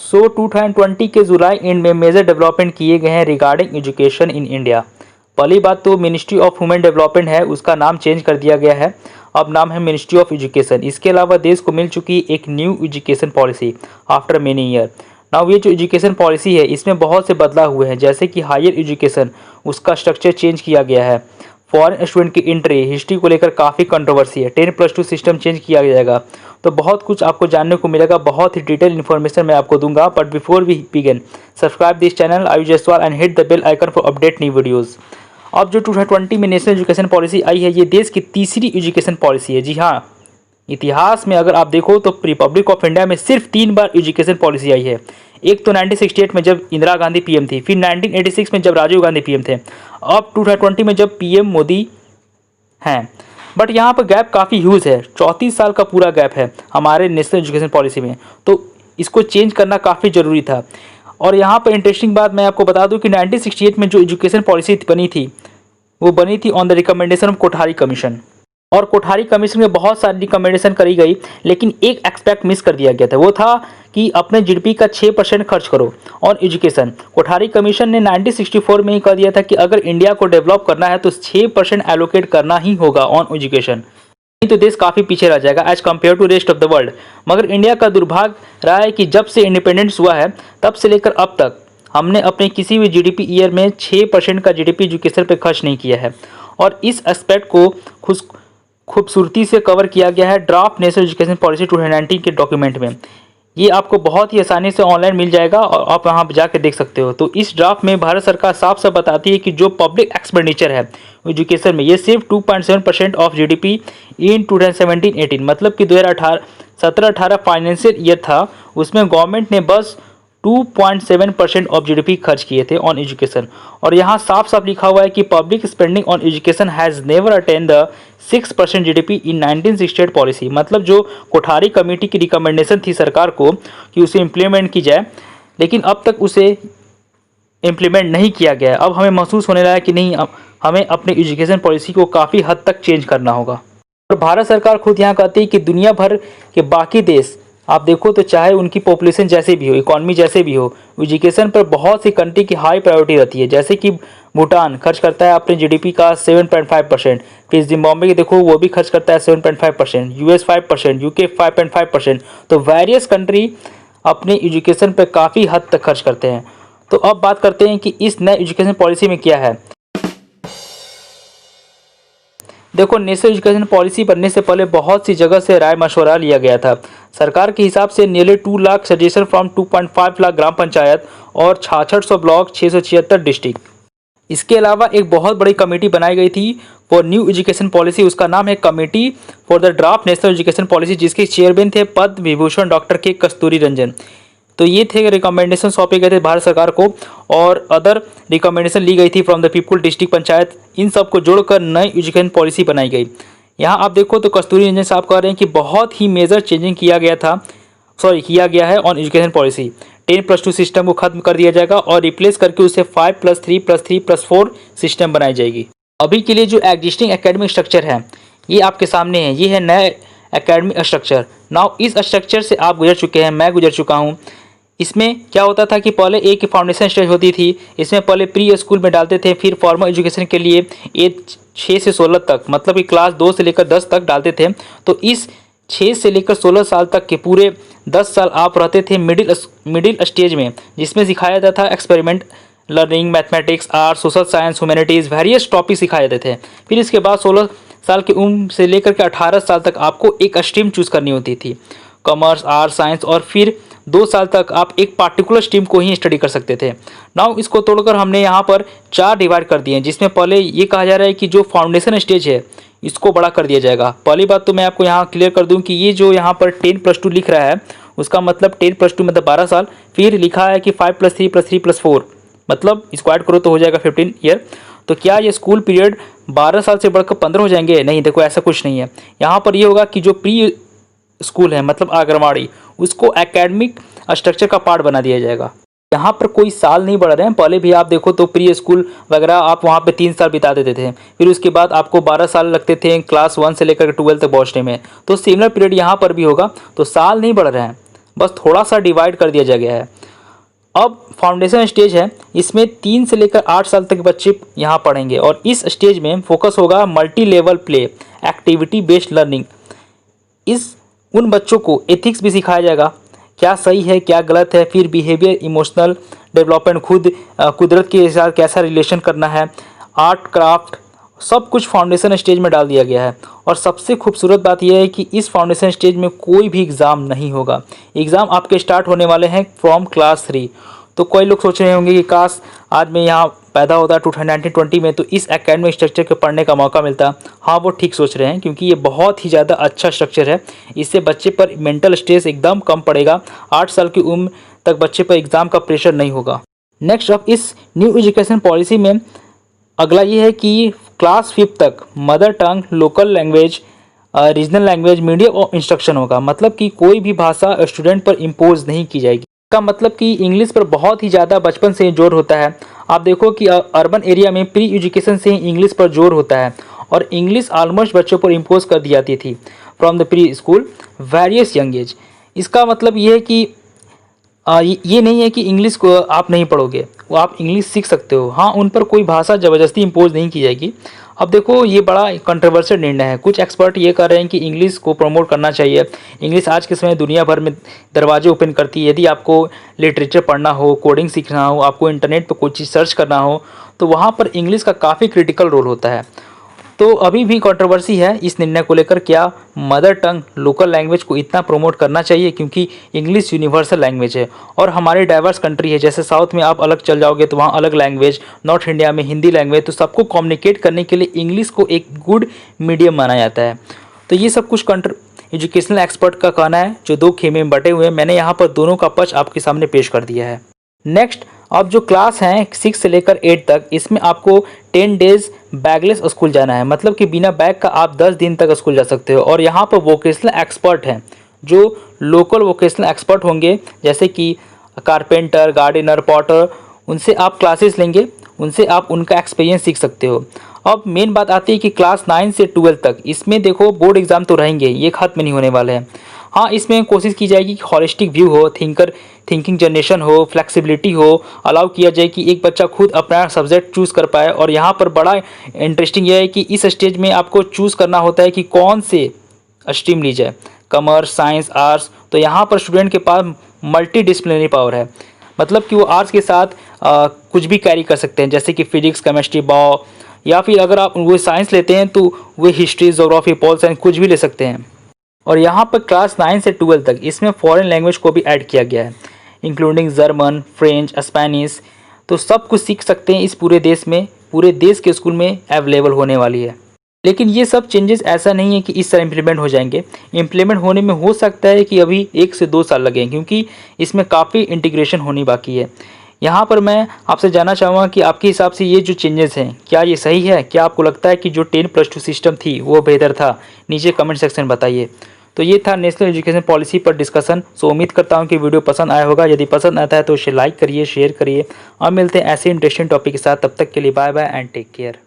सो 2020 के जुलाई एंड में major development किए गए हैं रिगार्डिंग एजुकेशन इन इंडिया। पहली बात तो मिनिस्ट्री ऑफ ह्यूमन डेवलपमेंट है, उसका नाम चेंज कर दिया गया है, अब नाम है मिनिस्ट्री ऑफ एजुकेशन। इसके अलावा देश को मिल चुकी एक new education policy after many year. Now ये जो एजुकेशन पॉलिसी है इसमें बहुत से बदलाव हुए हैं, जैसे कि हायर एजुकेशन उसका स्ट्रक्चर चेंज किया गया है। फॉरेन स्टूडेंट की एंट्री हिस्ट्री को लेकर काफ़ी कंट्रोवर्सी है। 10+2 सिस्टम चेंज किया जाएगा। तो बहुत कुछ आपको जानने को मिलेगा, बहुत ही डिटेल इन्फॉर्मेशन मैं आपको दूंगा। But before we begin, subscribe this channel Ayush Jaiswal and hit the bell icon for update new videos. अब जो 2020 में नेशनल एजुकेशन पॉलिसी आई है, ये देश की तीसरी एजुकेशन पॉलिसी है। जी हाँ, इतिहास में अगर आप देखो तो रिपब्लिक ऑफ इंडिया में सिर्फ 3 बार एजुकेशन पॉलिसी आई है। एक तो 1968 में जब इंदिरा गांधी पीएम थी, फिर 1986 में जब राजीव गांधी पीएम थे, अब 2020 में जब पीएम मोदी हैं। बट यहाँ पर गैप काफ़ी ह्यूज है, 34 साल का पूरा गैप है हमारे नेशनल एजुकेशन पॉलिसी में। तो इसको चेंज करना काफ़ी ज़रूरी था। और यहाँ पर इंटरेस्टिंग बात मैं आपको बता दूँ कि 1968 में जो एजुकेशन पॉलिसी बनी थी वो बनी थी on the recommendation of Kothari commission. और कोठारी कमीशन में बहुत सारी रिकमेंडेशन करी गई, लेकिन एक एक्सपेक्ट मिस कर दिया गया था, वो था कि अपने जीडीपी का 6% खर्च करो ऑन एजुकेशन। कोठारी कमीशन ने 1964 में ही कह दिया था कि अगर इंडिया को डेवलप करना है तो 6% एलोकेट करना ही होगा ऑन एजुकेशन, नहीं तो देश काफ़ी पीछे रह जाएगा as compare to rest of the world. मगर इंडिया का दुर्भाग्य रहा है कि जब से इंडिपेंडेंस हुआ है तब से लेकर अब तक हमने अपने किसी भी जीडीपी ईयर में 6% का जीडीपी एजुकेशन पे खर्च नहीं किया है। और इस एस्पेक्ट को खूबसूरती से कवर किया गया है ड्राफ्ट नेशनल एजुकेशन पॉलिसी 2019 के डॉक्यूमेंट में। ये आपको बहुत ही आसानी से ऑनलाइन मिल जाएगा और आप वहाँ जाकर देख सकते हो। तो इस ड्राफ्ट में भारत सरकार साफ साफ बताती है कि जो पब्लिक एक्सपेंडिचर है एजुकेशन में, ये सिर्फ 2.7% ऑफ जीडीपी इन 2017-18, मतलब कि 2017-18 फाइनेंशियल ईयर था, उसमें गवर्नमेंट ने बस 2.7% ऑफ जीडीपी खर्च किए थे ऑन एजुकेशन। और यहाँ साफ साफ लिखा हुआ है कि public spending on education has never attain the 6% GDP in 1968 policy. मतलब जो कोठारी कमेटी की रिकमेंडेशन थी सरकार को कि उसे इम्प्लीमेंट की जाए, लेकिन अब तक उसे इम्प्लीमेंट नहीं किया गया है। अब हमें महसूस होने लगा है कि नहीं, अब हमें अपनी एजुकेशन पॉलिसी को काफ़ी हद तक चेंज करना होगा। और भारत सरकार खुद यहाँ कहती है कि दुनिया भर के बाकी देश आप देखो तो चाहे उनकी पॉपुलेशन जैसे भी हो, इकॉनमी जैसे भी हो, एजुकेशन पर बहुत सी कंट्री की हाई प्रायोरिटी रहती है। जैसे कि भूटान खर्च करता है अपने जीडीपी का 7.5%, फिर जिम्बाब्वे देखो वो भी खर्च करता है 7.5%, यूएस 5%, यूके 5.5%। तो वेरियस कंट्री अपने एजुकेशन पर काफ़ी हद तक खर्च करते हैं। तो अब बात करते हैं कि इस नए एजुकेशन पॉलिसी में क्या है। देखो, नेशनल एजुकेशन पॉलिसी बनने से पहले बहुत सी जगह से राय मशवरा लिया गया था। सरकार के हिसाब से nearly 2 lakh suggestion from 2.5 lakh gram panchayat और 6600 ब्लॉक, 676 डिस्ट्रिक्ट। इसके अलावा एक बहुत बड़ी कमेटी बनाई गई थी फॉर न्यू एजुकेशन पॉलिसी, उसका नाम है committee for the draft national education policy, जिसके चेयरमैन थे पद्म विभूषण डॉक्टर के कस्तूरी रंजन। तो ये थे रिकमेंडेशन सौंपे गए थे भारत सरकार को, और अदर रिकमेंडेशन ली गई थी from the people, district panchayat, इन सब को जोड़कर नई एजुकेशन पॉलिसी बनाई गई। यहाँ आप देखो तो कस्तूरी रंजन साहब कह रहे हैं कि बहुत ही मेजर चेंजिंग किया गया है ऑन एजुकेशन पॉलिसी। 10+2 सिस्टम को खत्म कर दिया जाएगा और रिप्लेस करके उसे 5+3+3+4 सिस्टम बनाई जाएगी। अभी के लिए जो एग्जिस्टिंग एकेडमिक स्ट्रक्चर है ये आपके सामने है, ये है नया एकेडमिक स्ट्रक्चर। नाउ इस स्ट्रक्चर से आप गुजर चुके हैं, मैं गुजर चुका हूँ। इसमें क्या होता था कि पहले एक फाउंडेशन स्टेज होती थी, इसमें पहले प्री स्कूल में डालते थे, फिर फॉर्मल एजुकेशन के लिए एज 6 से 16 तक, मतलब कि क्लास 2 से लेकर 10 तक डालते थे। तो इस 6 से लेकर 16 साल तक के पूरे 10 साल आप रहते थे मिडिल स्टेज में, जिसमें सिखाया जाता था experiment learning, mathematics, arts, social science, humanities, various topic सिखाए जाते थे। फिर इसके बाद 16 साल की उम्र से लेकर के 18 साल तक आपको एक स्ट्रीम चूज़ करनी होती थी, कॉमर्स, आर्ट्स, साइंस, और फिर 2 साल तक आप एक पार्टिकुलर स्ट्रीम को ही स्टडी कर सकते थे। नाउ इसको तोड़कर हमने यहाँ पर 4 डिवाइड कर दिए, जिसमें पहले ये कहा जा रहा है कि जो फाउंडेशन स्टेज है इसको बड़ा कर दिया जाएगा। पहली बात तो मैं आपको यहाँ क्लियर कर दूँ कि ये जो यहाँ पर 10+2 लिख रहा है उसका मतलब 10+2 मतलब 12 साल, फिर लिखा है कि 5+3+3+4, मतलब इसको ऐड करो तो हो जाएगा 15 ईयर। तो क्या ये स्कूल पीरियड 12 साल से बढ़कर 15 हो जाएंगे? नहीं, देखो ऐसा कुछ नहीं है। यहाँ पर ये होगा कि जो प्री स्कूल है मतलब आंगनवाड़ी, उसको एकेडमिक स्ट्रक्चर का पार्ट बना दिया जाएगा। यहाँ पर कोई साल नहीं बढ़ रहे हैं। पहले भी आप देखो तो प्री स्कूल वगैरह आप वहाँ पे 3 साल बिता देते थे, फिर उसके बाद आपको 12 साल लगते थे क्लास 1 से लेकर 12 तक पहुँचने में। तो सिमिलर पीरियड यहाँ पर भी होगा, तो साल नहीं बढ़ रहे हैं, बस थोड़ा सा डिवाइड कर दिया गया है। अब फाउंडेशन स्टेज है, इसमें 3 से लेकर 8 साल तक बच्चे यहाँ पढ़ेंगे और इस स्टेज में फोकस होगा multi level play, activity based learning. उन बच्चों को एथिक्स भी सिखाया जाएगा, क्या सही है क्या गलत है, फिर बिहेवियर, इमोशनल डेवलपमेंट, कुदरत के साथ कैसा रिलेशन करना है, आर्ट क्राफ्ट, सब कुछ फाउंडेशन स्टेज में डाल दिया गया है। और सबसे खूबसूरत बात यह है कि इस फाउंडेशन स्टेज में कोई भी एग्ज़ाम नहीं होगा। एग्ज़ाम आपके स्टार्ट होने वाले हैं फ्रॉम क्लास 3। तो कोई लोग सोच रहे होंगे कि काश आज मैं यहाँ पैदा होता 1920 में तो इस एकेडमिक स्ट्रक्चर के पढ़ने का मौका मिलता। हाँ, वो ठीक सोच रहे हैं, क्योंकि ये बहुत ही ज़्यादा अच्छा स्ट्रक्चर है। इससे बच्चे पर मेंटल स्ट्रेस एकदम कम पड़ेगा। 8 साल की उम्र तक बच्चे पर एग्ज़ाम का प्रेशर नहीं होगा। नेक्स्ट, अब इस न्यू एजुकेशन पॉलिसी में अगला ये है कि क्लास 5 तक mother tongue, local language, regional language, medium of instruction होगा। मतलब कि कोई भी भाषा स्टूडेंट पर इम्पोज नहीं की जाएगी। का मतलब कि इंग्लिश पर बहुत ही ज़्यादा बचपन से जोर होता है। आप देखो कि अर्बन एरिया में प्री एजुकेशन से ही इंग्लिश पर जोर होता है और इंग्लिश ऑलमोस्ट बच्चों पर इम्पोज कर दी जाती थी from the pre school various young age. इसका मतलब ये है कि ये नहीं है कि इंग्लिश को आप नहीं पढ़ोगे, वो आप इंग्लिश सीख सकते हो। हाँ, उन पर कोई भाषा ज़बरदस्ती इम्पोज नहीं की जाएगी। अब देखो, ये बड़ा कंट्रोवर्शियल निर्णय है। कुछ एक्सपर्ट ये कह रहे हैं कि इंग्लिश को प्रमोट करना चाहिए। इंग्लिश आज के समय दुनिया भर में दरवाजे ओपन करती है। यदि आपको लिटरेचर पढ़ना हो, कोडिंग सीखना हो, आपको इंटरनेट पर कोई चीज़ सर्च करना हो, तो वहाँ पर इंग्लिश का काफ़ी क्रिटिकल रोल होता है। तो अभी भी कंट्रोवर्सी है इस निर्णय को लेकर, क्या मदर टंग लोकल लैंग्वेज को इतना प्रमोट करना चाहिए, क्योंकि इंग्लिश यूनिवर्सल लैंग्वेज है और हमारे डाइवर्स कंट्री है। जैसे साउथ में आप अलग चल जाओगे तो वहाँ अलग लैंग्वेज, नॉर्थ इंडिया में हिंदी लैंग्वेज, तो सबको कम्युनिकेट करने के लिए इंग्लिश को एक गुड मीडियम माना जाता है। तो ये सब कुछ एजुकेशनल एक्सपर्ट का कहना है, जो 2 खेमे में बटे हुए हैं। मैंने यहाँ पर दोनों का पक्ष आपके सामने पेश कर दिया है। नेक्स्ट, अब जो क्लास हैं 6 से लेकर 8 तक, इसमें आपको 10 डेज बैगलेस स्कूल जाना है। मतलब कि बिना बैग का आप 10 दिन तक स्कूल जा सकते हो। और यहाँ पर वोकेशनल एक्सपर्ट हैं, जो लोकल वोकेशनल एक्सपर्ट होंगे, जैसे कि कारपेंटर, गार्डनर, पॉटर, उनसे आप क्लासेस लेंगे, उनसे आप उनका एक्सपीरियंस सीख सकते हो। अब मेन बात आती है कि क्लास 9 से 12 तक, इसमें देखो बोर्ड एग्ज़ाम तो रहेंगे, ये खत्म नहीं होने वाले हैं। हाँ, इसमें कोशिश की जाएगी कि हॉलिस्टिक व्यू हो, थिंकिंग जनरेशन हो, फ्लेक्सिबिलिटी हो, अलाउ किया जाए कि एक बच्चा खुद अपना सब्जेक्ट चूज़ कर पाए। और यहाँ पर बड़ा इंटरेस्टिंग यह है कि इस स्टेज में आपको चूज़ करना होता है कि कौन से स्ट्रीम ली जाए, कॉमर्स, साइंस, आर्ट्स। तो यहाँ पर स्टूडेंट के पास मल्टी डिसिप्लिनरी पावर है। मतलब कि वो आर्ट्स के साथ कुछ भी कैरी कर सकते हैं, जैसे कि फिजिक्स, केमिस्ट्री, बायो, या फिर अगर आप वो साइंस लेते हैं तो वो हिस्ट्री, ज्योग्राफी, पॉल साइंस कुछ भी ले सकते हैं। और यहाँ पर क्लास 9 से 12 तक इसमें फॉरेन लैंग्वेज को भी ऐड किया गया है, इंक्लूडिंग जर्मन, फ्रेंच, स्पेनिश। तो सब कुछ सीख सकते हैं इस पूरे देश में, पूरे देश के स्कूल में अवेलेबल होने वाली है। लेकिन ये सब चेंजेस ऐसा नहीं है कि इस तरह इम्प्लीमेंट हो जाएंगे। इम्प्लीमेंट होने में हो सकता है कि अभी 1 से 2 साल लगें, क्योंकि इसमें काफ़ी इंटीग्रेशन होनी बाकी है। यहाँ पर मैं आपसे जानना चाहूँगा कि आपके हिसाब से ये जो चेंजेस हैं, क्या ये सही है? क्या आपको लगता है कि जो 10+2 सिस्टम थी वो बेहतर था? नीचे कमेंट सेक्शन बताइए। तो ये था नेशनल एजुकेशन पॉलिसी पर डिस्कशन। सो उम्मीद करता हूँ कि वीडियो पसंद आया होगा। यदि पसंद आता है तो इसे लाइक करिए, शेयर करिए और मिलते हैं ऐसे इंटरेस्टिंग टॉपिक के साथ। तब तक के लिए bye bye and take care.